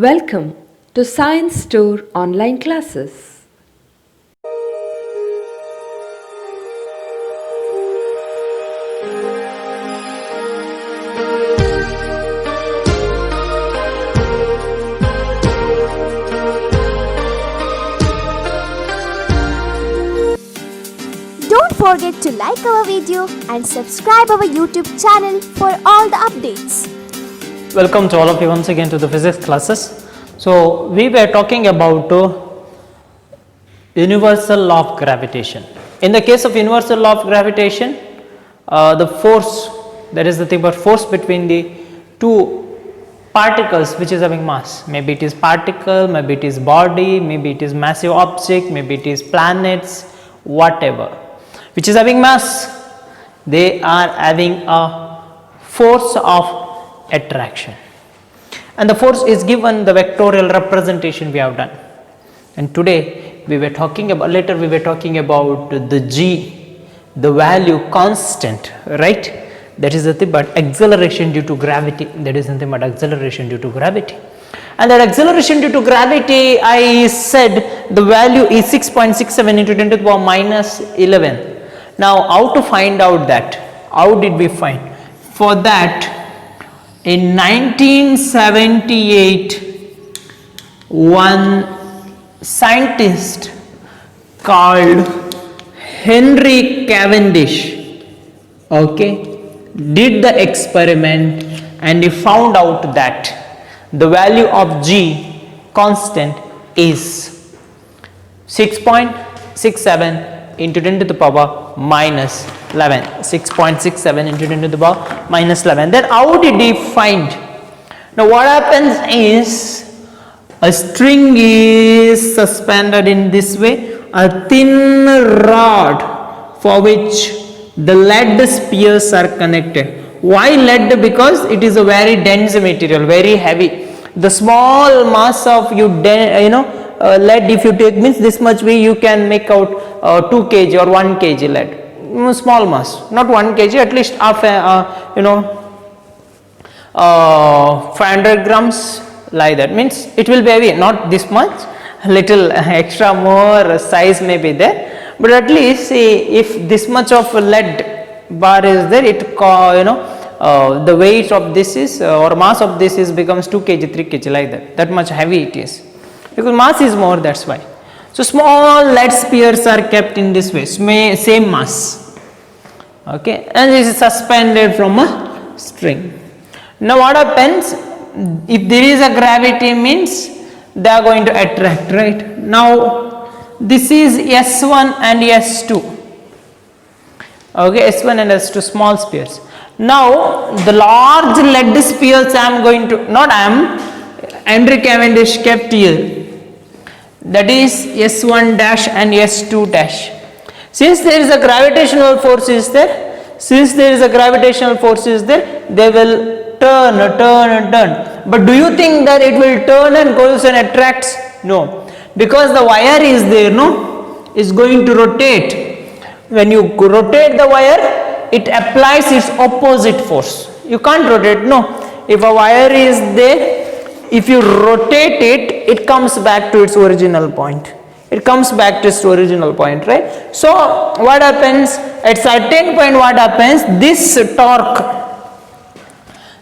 Welcome to Science Store online classes. Don't forget to like our video and subscribe our YouTube channel for all the updates. Welcome to all of you once again to the physics classes. So we were talking about universal law of gravitation. In the case of universal law of gravitation, the force, that is the thing about force between the two particles which is having mass. Maybe it is particle, maybe it is body, maybe it is massive object, maybe it is planets, whatever, which is having mass, they are having a force of attraction, and the force is given the vectorial representation we have done. And today we were talking about, later we were talking about the g, the value constant, right? That is nothing but acceleration due to gravity. That is nothing but acceleration due to gravity. And that acceleration due to gravity, I said the value is 6.67 into 10 to the power minus 11. Now how to find out that? How did we find? For that, in 1978, one scientist called Henry Cavendish, did the experiment, and he found out that the value of G constant is 6.67 into 10 to the power minus 11. 6.67 into 10 to the power minus 11. Then how did he find? Now what happens is, a string is suspended in this way, a thin rod for which the lead spheres are connected. Why lead? Because it is a very dense material, very heavy. The small mass of lead, if you take, means this much way you can make out 2 kg or 1 kg lead. Small mass, not 1 kg, at least half 500 grams, like that. Means it will be heavy, not this much, little extra more size may be there, but at least if this much of lead bar is there, it the weight of this is or mass of this is becomes 2 kg, 3 kg, like that much heavy it is, because mass is more, that's why. So small lead spheres are kept in this way, same mass, and it is suspended from a string. Now what happens, if there is a gravity, means they are going to attract, right? Now this is S1 and S2, S1 and S2, small spheres. Now the large lead spheres Henry Cavendish kept here, that is S1 dash and S2 dash. Since there is a gravitational force is there, they will turn. But do you think that it will turn and goes and attracts? No, because the wire is there, is going to rotate. When you rotate the wire, it applies its opposite force. You can't rotate, if a wire is there, if you rotate it, it comes back to its original point. Right? So what happens at certain point? What happens? This torque,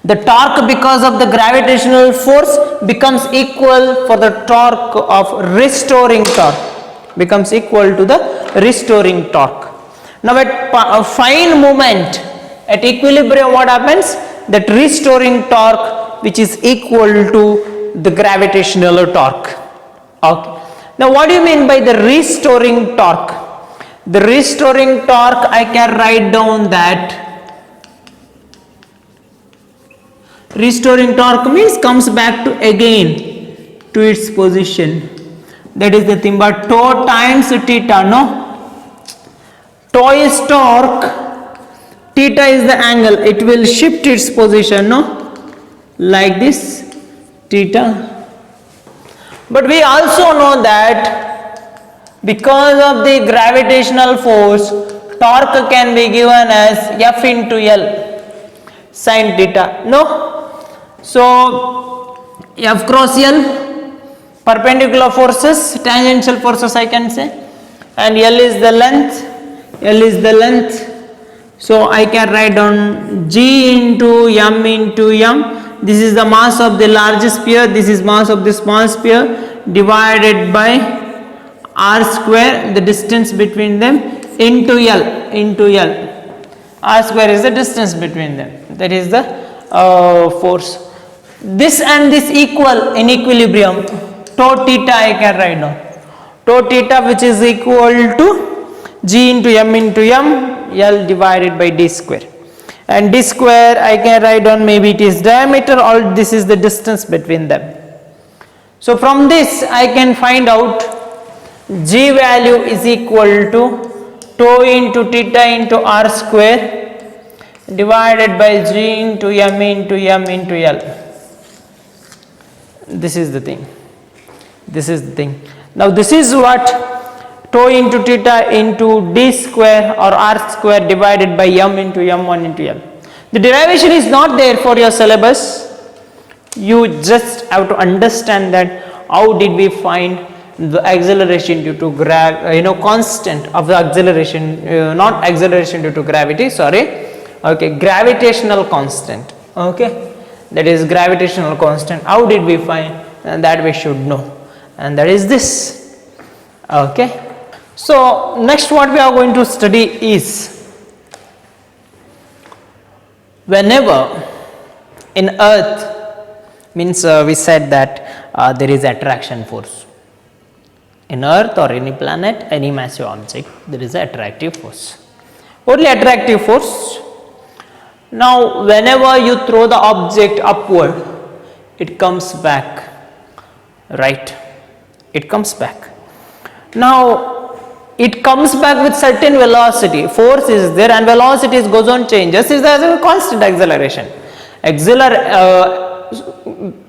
the torque because of the gravitational force becomes equal for the torque of restoring torque, becomes equal to the restoring torque. Now at fine movement, at equilibrium, what happens? That restoring torque which is equal to the gravitational torque. Now what do you mean by the restoring torque? The restoring torque, I can write down that restoring torque means comes back to again to its position. That is the thing, but tau times theta, Tau is torque, theta is the angle, it will shift its position, like this, theta. But we also know that because of the gravitational force, torque can be given as F into L sin theta. So F cross L, perpendicular forces, tangential forces I can say, and L is the length, so I can write down G into M. This is the mass of the largest sphere, this is mass of the small sphere, divided by R square, the distance between them, into L. R square is the distance between them, that is the force. This and this equal in equilibrium, tau theta I can write down. Tau theta, which is equal to G into M, L divided by D square. And D square I can write down, maybe it is diameter or this is the distance between them. So from this I can find out G value is equal to tau into theta into R square divided by G into M into L. This is the thing. Now this is what tau into theta into D square or R square divided by M into M1 into L. The derivation is not there for your syllabus. You just have to understand that how did we find the acceleration due to constant of the acceleration, not acceleration due to gravity, gravitational constant. Okay, that is gravitational constant. How did we find? And that we should know, and that is this. Okay, so next what we are going to study is, whenever in earth, means we said that there is attraction force in earth or any planet, any massive object, there is an attractive force, only attractive force. Now whenever you throw the object upward, it comes back, right? It comes back. Now it comes back with certain velocity, force is there and velocity goes on changes, is there a constant acceleration.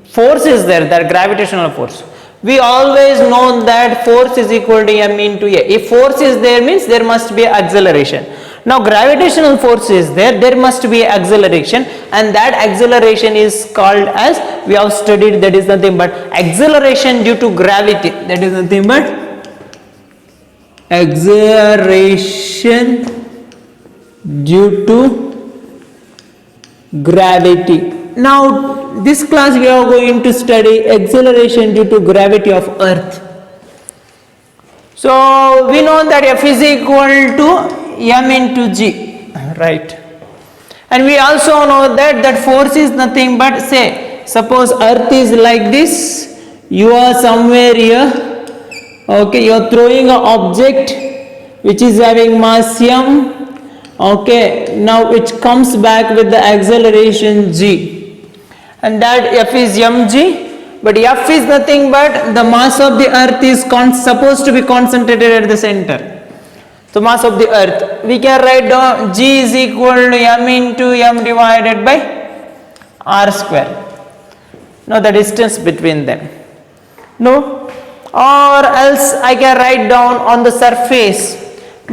Force is there, that gravitational force. We always know that force is equal to M into A. If force is there, means there must be acceleration. Now gravitational force is there, there must be acceleration, and that acceleration is called as, we have studied, that is nothing but acceleration due to gravity, that is nothing but acceleration due to gravity. Now this class we are going to study acceleration due to gravity of earth. So we know that F is equal to M into G, right? And we also know that force is nothing but, say, suppose earth is like this, you are somewhere here, okay, you are throwing an object which is having mass M, okay, now it comes back with the acceleration G, and that F is mg, but F is nothing but the mass of the earth is supposed to be concentrated at the center. So mass of the earth, we can write down G is equal to M into M divided by R square. Now the distance between them. No, or else I can write down on the surface,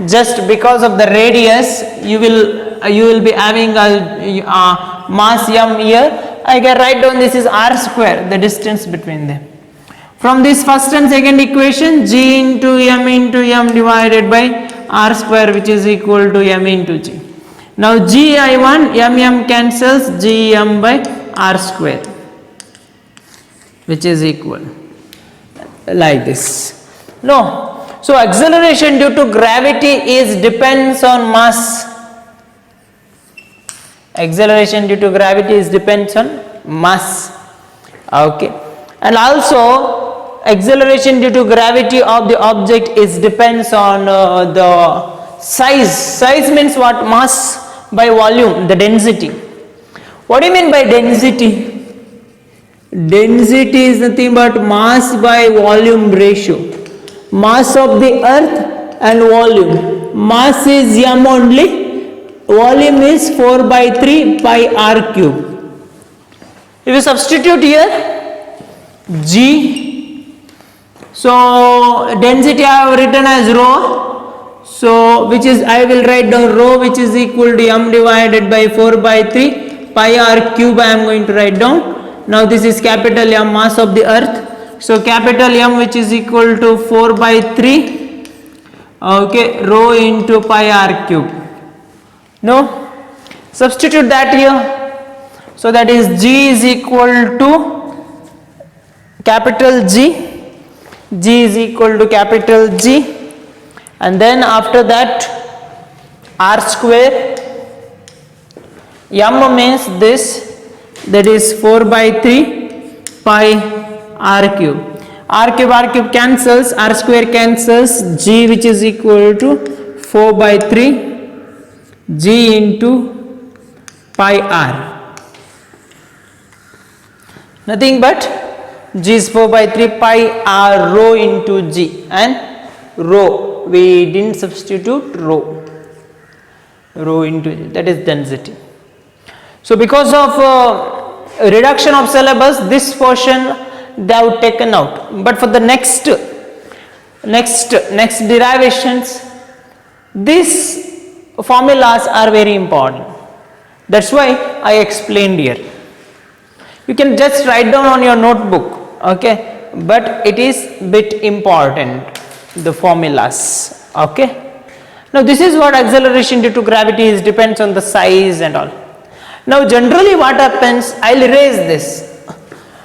just because of the radius you will be having a mass M here. I can write down this is R square, the distance between them. From this first and second equation, G into M divided by R square, which is equal to M into G. Now G I want, M cancels, G M by R square, which is equal like this. No, so acceleration due to gravity depends on mass. Acceleration due to gravity depends on mass. Okay, and also acceleration due to gravity of the object depends on the size. Size means what? Mass by volume, the density. What do you mean by density? Density is nothing but mass by volume ratio. Mass of the earth and volume. Mass is m only, volume is 4 by 3 pi r cube. If you substitute here G, so density I have written as rho, so which is, I will write down rho, which is equal to m divided by 4 by 3 pi r cube I am going to write down. Now this is capital M, mass of the earth. So capital M, which is equal to 4 by 3, okay, rho into pi r cube. No, substitute that here. So that is G is equal to capital G. G is equal to capital G, and then after that r square. M means this, that is 4 by 3 pi r cube. R cube cancels, r square cancels, G, which is equal to 4 by 3 G into pi r. Nothing but G is 4 by 3 pi r rho into G, and rho, we didn't substitute rho into G, that is density. So because of reduction of syllabus, this portion they have taken out, but for the next derivations, these formulas are very important. That's why I explained here. You can just write down on your notebook, okay, but it is bit important, the formulas, okay. Now this is what acceleration due to gravity is, depends on the size and all. Now generally what happens, I will erase this.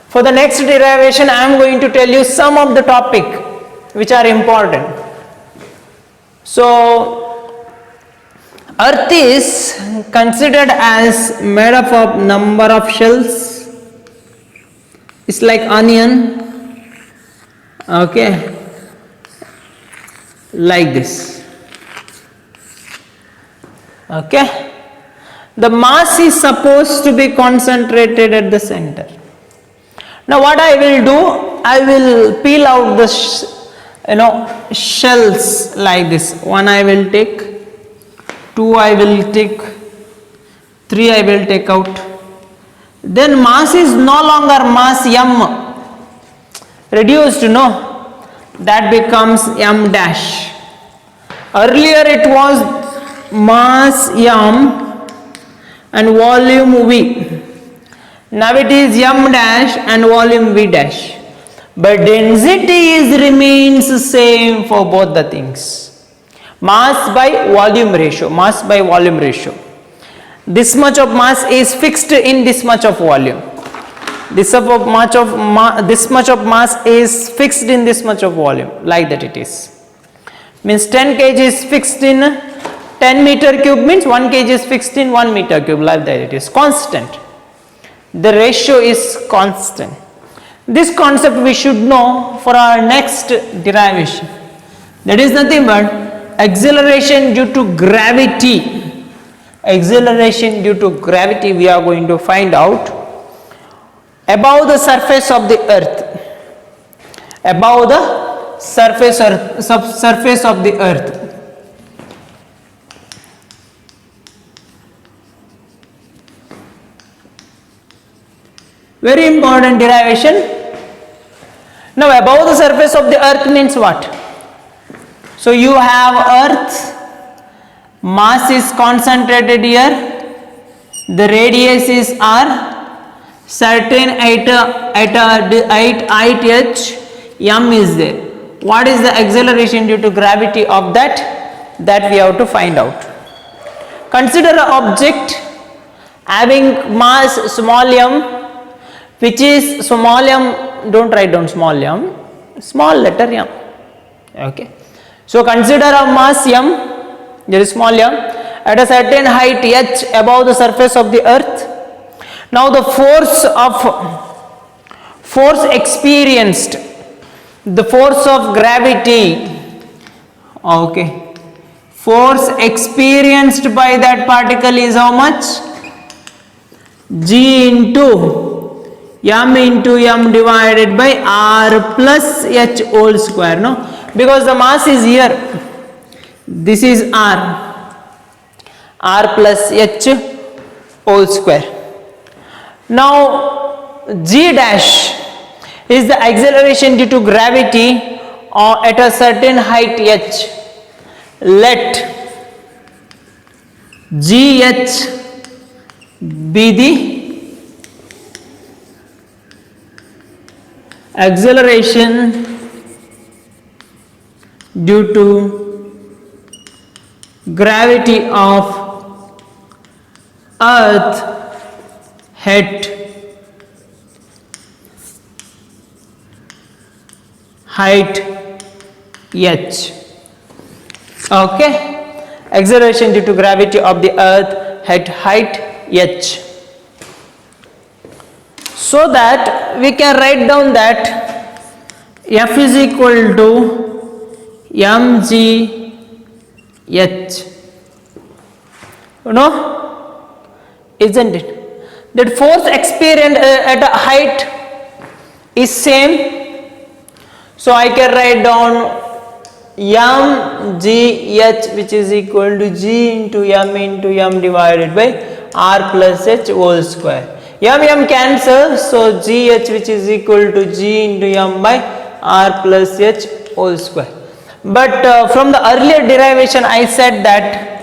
For the next derivation I am going to tell you some of the topic which are important. So earth is considered as made up of number of shells. It's like onion, okay, like this, okay. The mass is supposed to be concentrated at the center. Now what I will do, I will peel out the shells like this. One I will take, two I will take, three I will take out. Then mass is no longer mass m, reduced, no, that becomes m dash. Earlier it was mass m and volume v. Now it is m dash and volume v dash, but density remains same for both the things. Mass by volume ratio. This much of mass is fixed in this much of volume. This much of mass is fixed in this much of volume, like that it is. Means 10 kg is fixed in 10 meter cube, means 1 kg is fixed in 1 meter cube, like that it is constant. The ratio is constant. This concept we should know for our next derivation. That is nothing but acceleration due to gravity. Acceleration due to gravity we are going to find out above the surface of the earth. Above the surface of the earth. Very important derivation. Now above the surface of the earth means what? So you have earth, mass is concentrated here, the radius is r, certain height h, m is there. What is the acceleration due to gravity of that? That we have to find out. Consider an object having mass small m, which is small m, don't write down small m, small letter m, okay. So consider a mass m, there is small m, at a certain height h above the surface of the earth. Now the force experienced, the force of gravity, okay, force experienced by that particle is how much? G into m divided by r plus h whole square, no, because the mass is here, this is r plus h whole square. Now g dash is the acceleration due to gravity at a certain height h. Let gh be the acceleration due to gravity of earth at height h. Okay, acceleration due to gravity of the earth at height h. So that we can write down that F is equal to mg h. You know, isn't it? That force experienced at a height is same. So I can write down mgh, which is equal to g into m divided by r plus h whole square. M cancel, so gh, which is equal to g into m by r plus h whole square. But from the earlier derivation I said that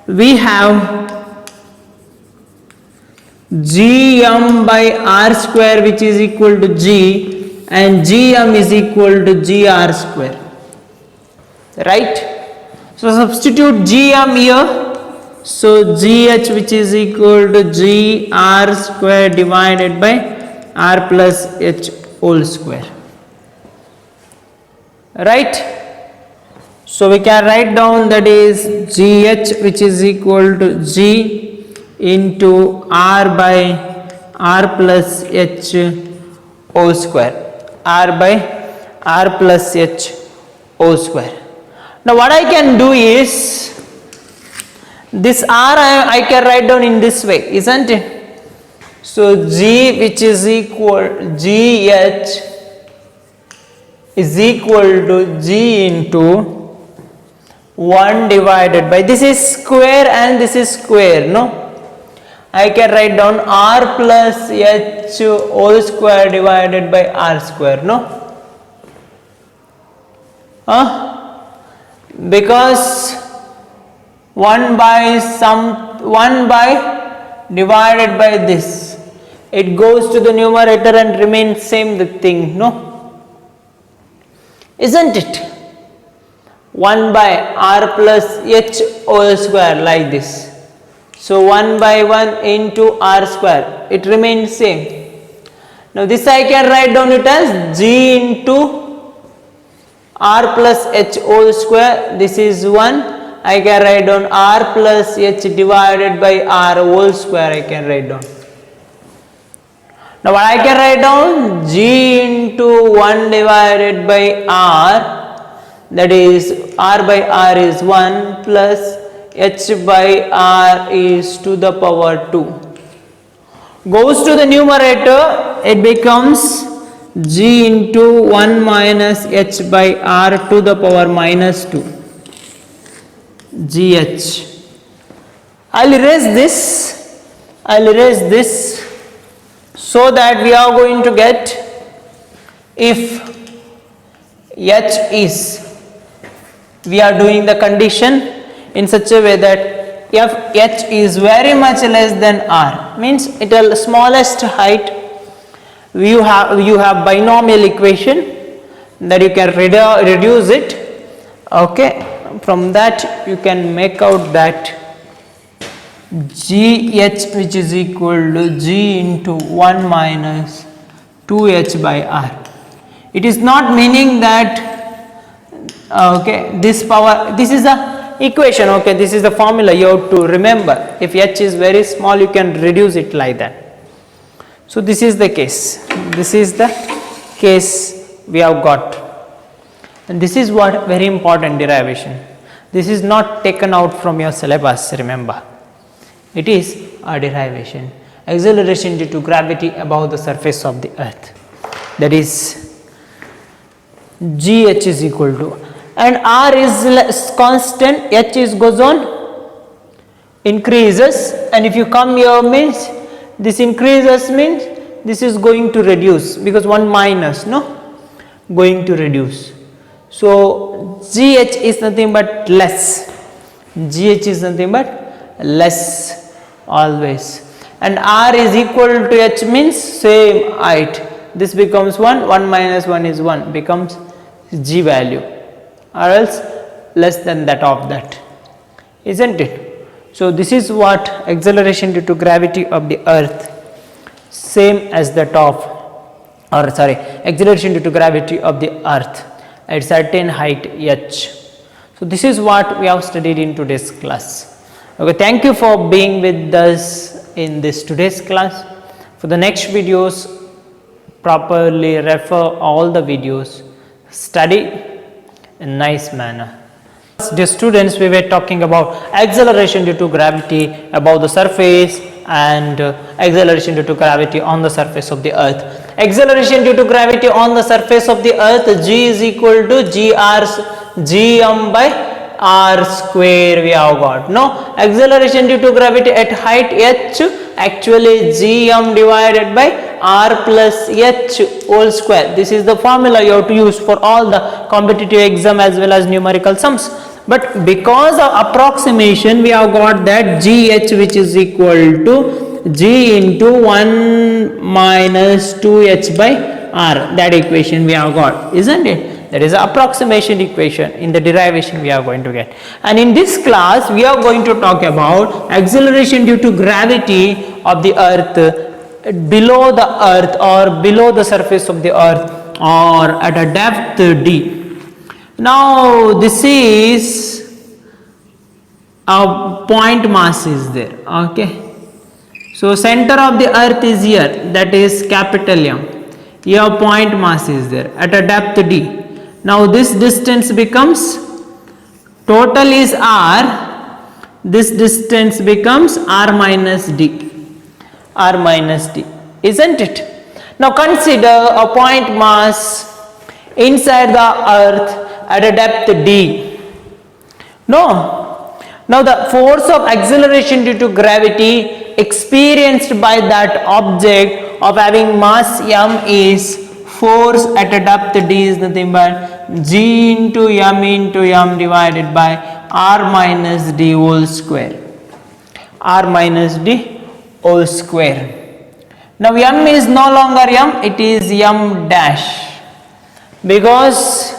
we have gm by r square, which is equal to g, and gm is equal to gr square, right? So substitute gm here, so gh, which is equal to gr square divided by r plus h whole square, right? So we can write down that is gh, which is equal to g into r by r plus h whole square, r by r plus h whole square. Now what I can do is, this r I can write down in this way, isn't it? So g, which is equal, gh is equal to g into 1 divided by, this is square and this is square, no? I can write down r plus h whole square divided by r square, no? Because 1 by divided by this, it goes to the numerator and remains same the thing, no? Isn't it? 1 by r plus h whole square, like this. So 1 by 1 into r square, it remains same. Now this I can write down it as g into r plus h whole square, this is 1. I can write down r plus h divided by r whole square, I can write down. Now what I can write down, g into 1 divided by r, that is r by r is 1 plus h by r is to the power 2. Goes to the numerator, it becomes g into 1 minus h by r to the power minus 2, gh. I'll erase this, so that we are going to get, if h is, we are doing the condition in such a way that if h is very much less than r, means it is smallest height, you have binomial equation that you can reduce it. Okay, from that you can make out that gh, which is equal to g into 1 minus 2h by r. It is not meaning that this power, this is the equation, okay, this is the formula you have to remember. If h is very small, you can reduce it like that. So this is the case, we have got, and this is what very important derivation. This is not taken out from your syllabus, remember, it is a derivation. Acceleration due to gravity above the surface of the earth, that is gh is equal to, and r is constant, h is goes on increases, and if you come here means this increases means this is going to reduce, because 1 minus, no, going to reduce. So gh is nothing but less, gh is nothing but less always, and r is equal to h means same height, this becomes 1, 1 minus 1 is 1, becomes g value, or else less than that of that, isn't it? So this is what acceleration due to gravity of the earth, same as that of, or sorry, acceleration due to gravity of the earth at certain height h. So this is what we have studied in today's class. Okay, thank you for being with us in this today's class. For the next videos, properly refer all the videos, study in nice manner. Dear students, we were talking about acceleration due to gravity above the surface and acceleration due to gravity on the surface of the earth. Acceleration due to gravity on the surface of the earth, g is equal to gm by r square we have got. No, acceleration due to gravity at height h, actually gm divided by r plus h whole square. This is the formula you have to use for all the competitive exam as well as numerical sums. But because of approximation, we have got that gh, which is equal to g into 1 minus 2h by r. That equation we have got, isn't it? That is the approximation equation. In the derivation we are going to get. And in this class, we are going to talk about acceleration due to gravity of the earth below the earth or below the surface of the earth or at a depth d. Now this is a point mass is there, okay. So center of the earth is here, that is capital M. Here point mass is there at a depth d. Now this distance becomes, total is r, this distance becomes r minus d, isn't it? Now consider a point mass inside the earth at a depth d. No. Now the force of acceleration due to gravity experienced by that object of having mass m is force at a depth d is nothing but g into m divided by r minus d whole square. Now m is no longer m, it is m dash, because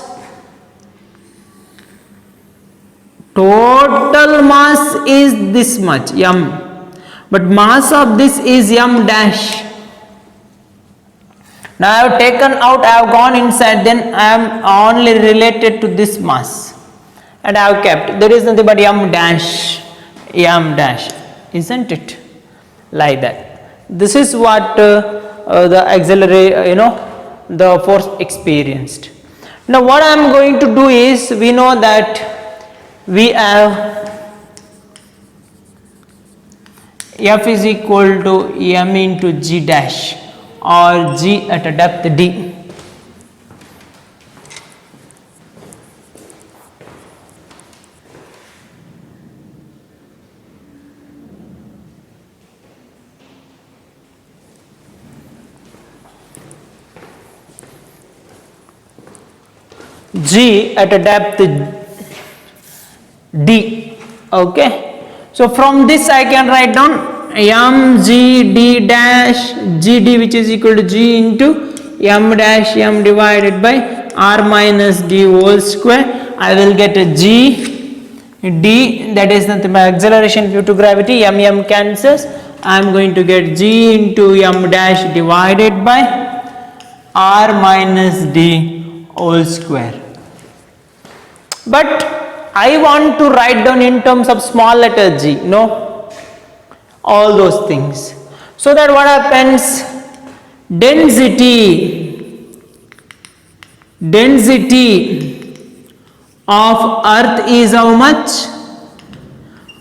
total mass is this much m, but mass of this is m dash. Now I have taken out, I have gone inside, then I am only related to this mass and I have kept. There is nothing but m dash, isn't it? Like that. This is what the accelerate, the force experienced. Now what I am going to do is, we know that we have F is equal to m into g dash, or g at a depth d. G at a depth d, okay. So from this I can write down m g d dash gd, which is equal to g into m dash m divided by r minus d whole square. I will get a g d, that is nothing but acceleration due to gravity, m cancels. I am going to get g into m dash divided by r minus d whole square. But I want to write down in terms of small letter g, all those things. So that what happens, density of earth is how much?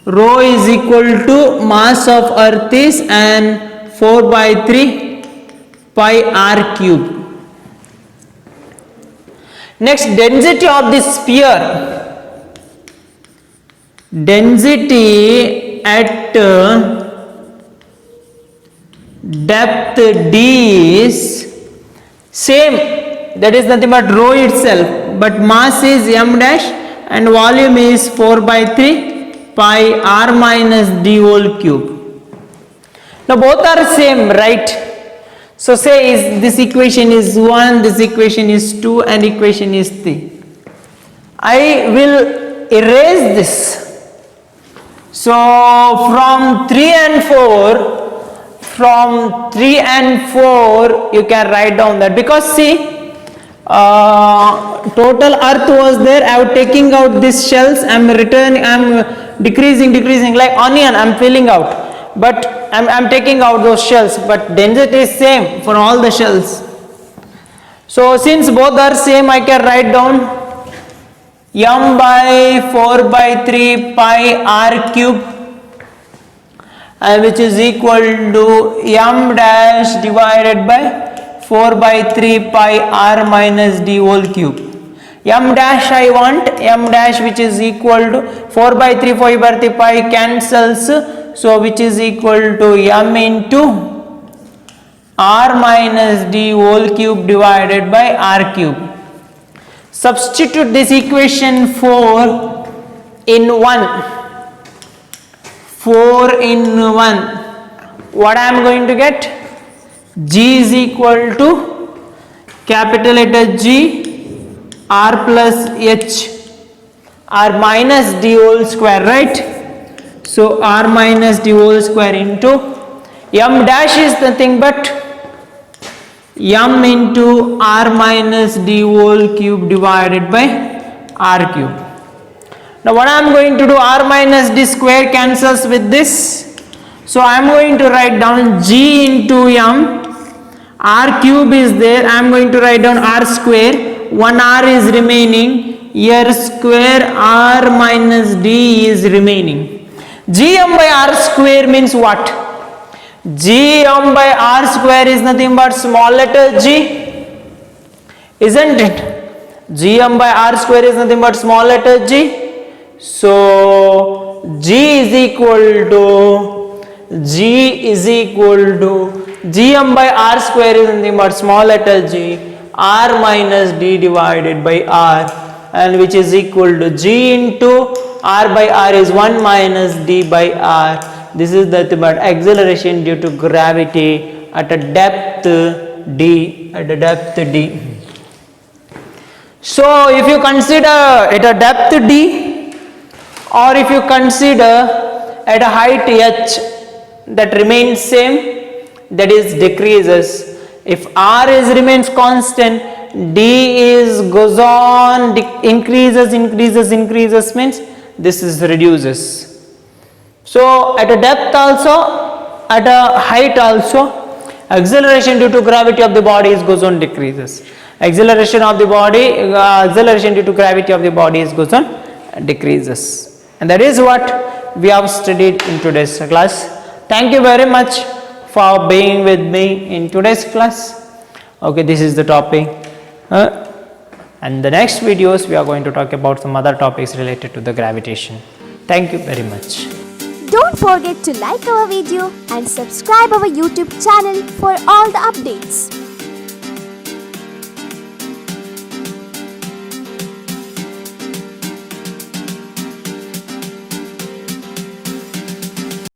Rho is equal to mass of earth is and 4 by 3 pi r cube. Next, density of the sphere, density at depth d is same, that is nothing but rho itself, but mass is m dash and volume is 4 by 3 pi r minus d whole cube. Now both are same, right? So say is this equation is 1, this equation is 2 and equation is 3. I will erase this. So from 3 and 4 you can write down that, because see total earth was there, I am taking out these shells, I am decreasing like onion, I am filling out, but I am taking out those shells, but density is same for all the shells. So since both are same, I can write down m by 4 by 3 pi r cube, which is equal to m dash divided by 4 by 3 pi r minus d whole cube. M dash I want, m dash which is equal to 4 by 3 by 3 pi cancels, so which is equal to m into r minus d whole cube divided by r cube. Substitute this equation 4 in 1. 4 in 1. What I am going to get? G is equal to capital letter G r plus h, r minus d whole square, right? So r minus d whole square into m dash is nothing but m into r minus d whole cube divided by r cube. Now what I am going to do, r minus d square cancels with this, so I am going to write down g into m, r cube is there, I am going to write down r square, 1 r is remaining, here square r minus d is remaining. Gm by r square means what? Gm by r square is nothing but small letter g, isn't it? Gm by r square is nothing but small letter g. So g is equal to Gm by r square is nothing but small letter g, r minus d divided by r, and which is equal to g into r by r is 1 minus d by r. This is nothing but acceleration due to gravity at a depth d. So if you consider at a depth d, or if you consider at a height h, that remains same, that is decreases. If r is remains constant, d is goes on increases means this is reduces. So at a depth also, at a height also, acceleration due to gravity of the body goes on decreases. Acceleration due to gravity of the body goes on decreases. And that is what we have studied in today's class. Thank you very much for being with me in today's class. Okay, this is the topic. And the next videos we are going to talk about some other topics related to the gravitation. Thank you very much. Don't forget to like our video and subscribe our YouTube channel for all the updates.